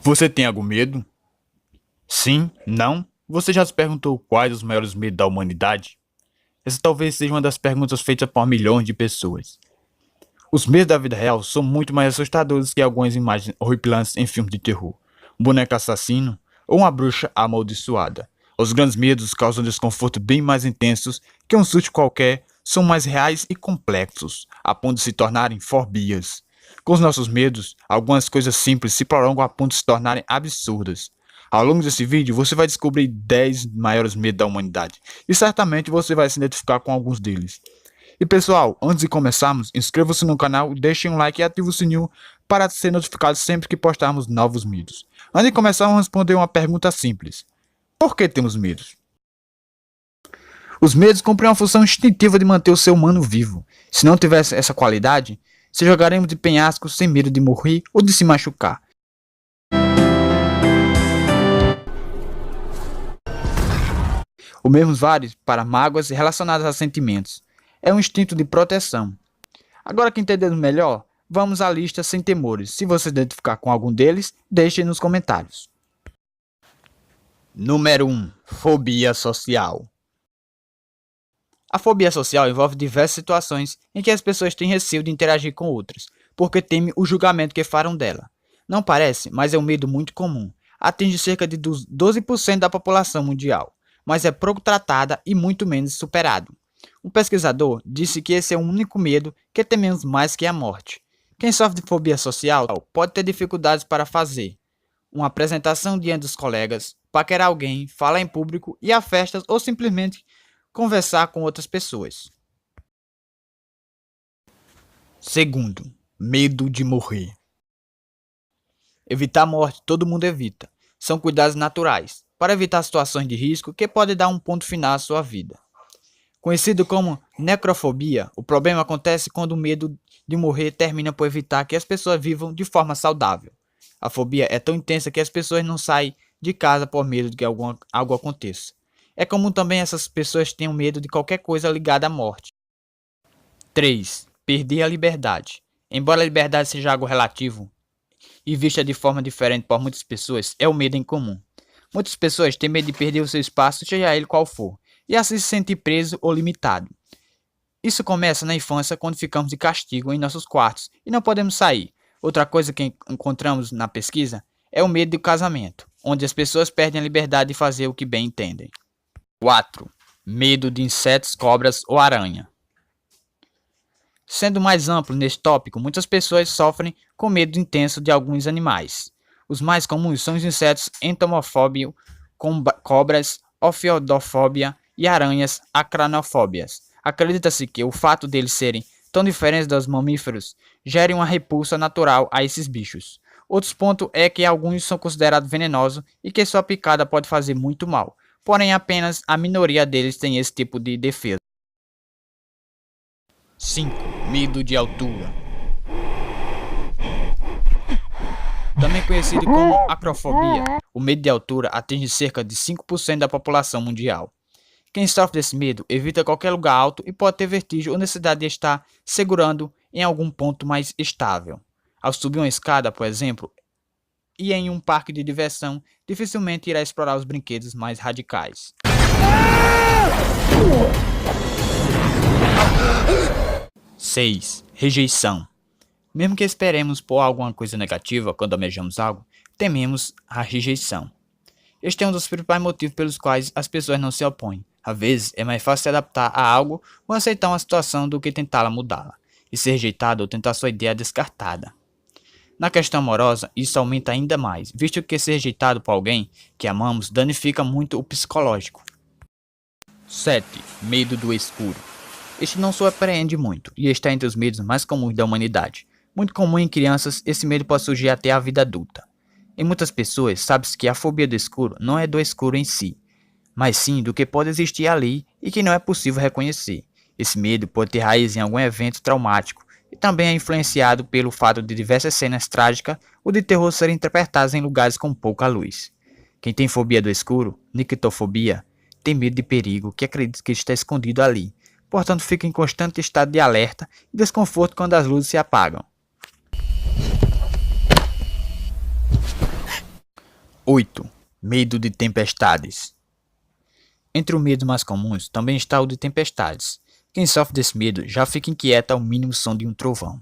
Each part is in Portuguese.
Você tem algum medo? Sim? Não? Você já se perguntou quais os maiores medos da humanidade? Essa talvez seja uma das perguntas feitas por milhões de pessoas. Os medos da vida real são muito mais assustadores que algumas imagens horripilantes em filmes de terror. Um boneco assassino ou uma bruxa amaldiçoada. Os grandes medos causam desconforto bem mais intensos que um susto qualquer, são mais reais e complexos, a ponto de se tornarem fobias. Com os nossos medos, algumas coisas simples se prolongam a ponto de se tornarem absurdas. Ao longo desse vídeo, você vai descobrir 10 maiores medos da humanidade, e certamente você vai se identificar com alguns deles. E pessoal, antes de começarmos, inscreva-se no canal, deixem um like e ative o sininho para ser notificado sempre que postarmos novos vídeos. Antes de começar, vamos responder uma pergunta simples. Por que temos medos? Os medos cumprem uma função instintiva de manter o ser humano vivo. Se não tivesse essa qualidade, se jogaremos de penhascos sem medo de morrer ou de se machucar. O mesmo vale para mágoas relacionadas a sentimentos. É um instinto de proteção. Agora que entendemos melhor, vamos à lista sem temores. Se você identificar com algum deles, deixe nos comentários. Número 1. Fobia social. A fobia social envolve diversas situações em que as pessoas têm receio de interagir com outras, porque temem o julgamento que farão dela. Não parece, mas é um medo muito comum. Atinge cerca de 12% da população mundial, mas é pouco tratada e muito menos superado. Um pesquisador disse que esse é o único medo que tememos mais que a morte. Quem sofre de fobia social pode ter dificuldades para fazer uma apresentação diante dos colegas, paquerar alguém, falar em público, ir a festas ou simplesmente conversar com outras pessoas. Segundo, medo de morrer. Evitar a morte todo mundo evita. São cuidados naturais, para evitar situações de risco que podem dar um ponto final à sua vida. Conhecido como necrofobia, o problema acontece quando o medo de morrer termina por evitar que as pessoas vivam de forma saudável. A fobia é tão intensa que as pessoas não saem de casa por medo de que algo aconteça. É comum também essas pessoas tenham medo de qualquer coisa ligada à morte. 3. Perder a liberdade. Embora a liberdade seja algo relativo e vista de forma diferente por muitas pessoas, é o medo em comum. Muitas pessoas têm medo de perder o seu espaço, seja ele qual for, e assim se sentir preso ou limitado. Isso começa na infância, quando ficamos de castigo em nossos quartos e não podemos sair. Outra coisa que encontramos na pesquisa é o medo do casamento, onde as pessoas perdem a liberdade de fazer o que bem entendem. 4. Medo de insetos, cobras ou aranha. Sendo mais amplo neste tópico, muitas pessoas sofrem com medo intenso de alguns animais. Os mais comuns são os insetos entomofóbia, cobras, ofiodofobia e aranhas acranofóbias. Acredita-se que o fato deles serem tão diferentes dos mamíferos gere uma repulsa natural a esses bichos. Outro ponto é que alguns são considerados venenosos e que sua picada pode fazer muito mal. Porém, apenas a minoria deles tem esse tipo de defesa. 5. Medo de altura. Também conhecido como acrofobia, o medo de altura atinge cerca de 5% da população mundial. Quem sofre desse medo evita qualquer lugar alto e pode ter vertigem ou necessidade de estar segurando em algum ponto mais estável. Ao subir uma escada, por exemplo, e em um parque de diversão, dificilmente irá explorar os brinquedos mais radicais. 6. Rejeição. Mesmo que esperemos por alguma coisa negativa quando almejamos algo, tememos a rejeição. Este é um dos principais motivos pelos quais as pessoas não se opõem. Às vezes, é mais fácil se adaptar a algo ou aceitar uma situação do que tentá-la mudá-la, e ser rejeitado ou tentar sua ideia descartada. Na questão amorosa, isso aumenta ainda mais, visto que ser rejeitado por alguém que amamos danifica muito o psicológico. 7. Medo do escuro. Este não surpreende muito, e está entre os medos mais comuns da humanidade. Muito comum em crianças, esse medo pode surgir até a vida adulta. Em muitas pessoas, sabe-se que a fobia do escuro não é do escuro em si, mas sim do que pode existir ali e que não é possível reconhecer. Esse medo pode ter raiz em algum evento traumático, e também é influenciado pelo fato de diversas cenas trágicas ou de terror serem interpretadas em lugares com pouca luz. Quem tem fobia do escuro, nictofobia, tem medo de perigo que acredita que está escondido ali, portanto fica em constante estado de alerta e desconforto quando as luzes se apagam. 8. Medo de tempestades. Entre os medos mais comuns também está o de tempestades. Quem sofre desse medo já fica inquieto ao mínimo som de um trovão,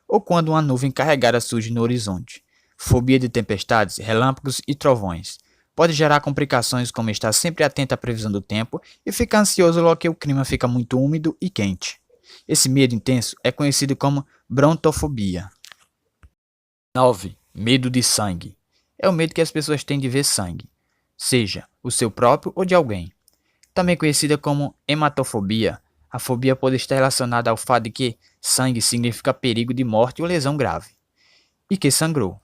ou quando uma nuvem carregada surge no horizonte. Fobia de tempestades, relâmpagos e trovões. Pode gerar complicações como estar sempre atento à previsão do tempo e ficar ansioso logo que o clima fica muito úmido e quente. Esse medo intenso é conhecido como brontofobia. 9. Medo de sangue. É o medo que as pessoas têm de ver sangue, seja o seu próprio ou de alguém. Também conhecida como hematofobia, a fobia pode estar relacionada ao fato de que sangue significa perigo de morte ou lesão grave, e que sangrou.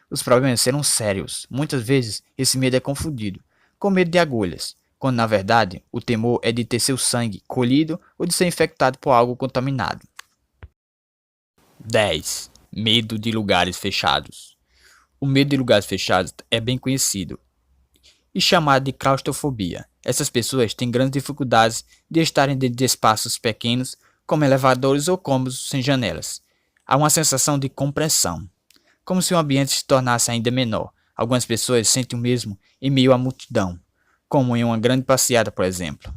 Os problemas serão sérios. Muitas vezes esse medo é confundido com medo de agulhas, quando na verdade o temor é de ter seu sangue colhido ou de ser infectado por algo contaminado. 10. Medo de lugares fechados. O medo de lugares fechados é bem conhecido e chamado de claustrofobia. Essas pessoas têm grandes dificuldades de estarem dentro de espaços pequenos, como elevadores ou cômodos sem janelas. Há uma sensação de compressão, como se o ambiente se tornasse ainda menor. Algumas pessoas sentem o mesmo em meio à multidão, como em uma grande passeata, por exemplo.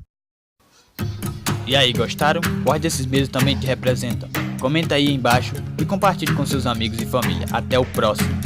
E aí, gostaram? Quais desses medos também te representam? Comenta aí embaixo e compartilhe com seus amigos e família. Até o próximo!